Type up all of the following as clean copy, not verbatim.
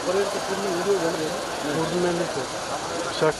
Parade का पूर्ण video बन रहा है उर्दू में शॉट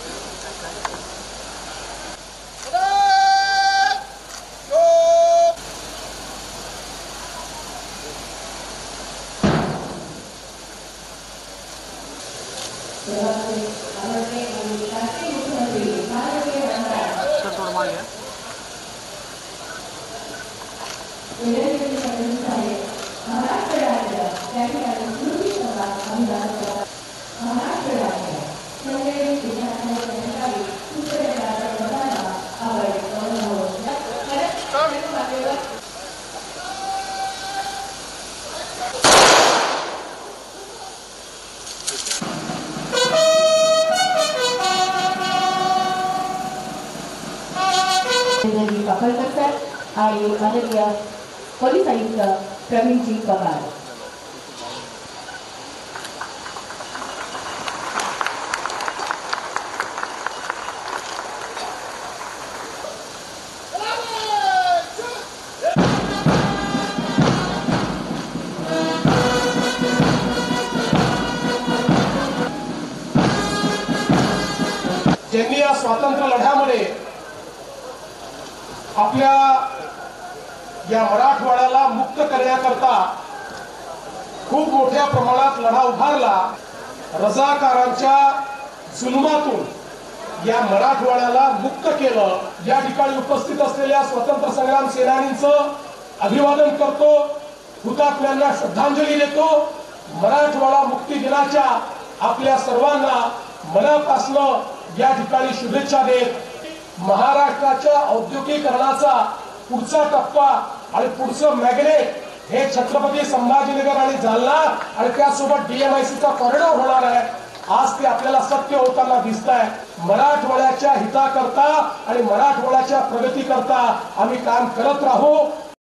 आणि माननीय पोलीस आयुक्त प्रवीणजी पवार ज्यांनी या स्वातंत्र्य लढ्यामध्ये आपल्या या मराठवाड्याला मुक्त करण्याकरता खूप मोठ्या प्रमाणात लढा उभारला। रजाकारांच्या जुलमातून या मराठवाड्याला मुक्त केलं। या ठिकाणी उपस्थित असलेल्या स्वतंत्र संग्राम सेनानींचं अभिवादन करतो, हुतात्म्यांना श्रद्धांजली देतो। मराठवाडा मुक्ती दिनाच्या आपल्या सर्वांना मनापासून या ठिकाणी शुभेच्छा देत महाराष्ट्राच्या औद्योगिकीकरणाचा पुढचा टप्पा आणि पुढचं मॅग्नेट हे छत्रपती संभाजीनगर आणि जालना आणि त्यासोबत डीएमआयसीचा कॉरिडॉर होणार आहे। आज ते आपल्याला सत्य होताना दिसतंय। मराठवाड्याच्या हिताकरता आणि मराठवाड्याच्या प्रगतीकरता आम्ही काम करत राहू।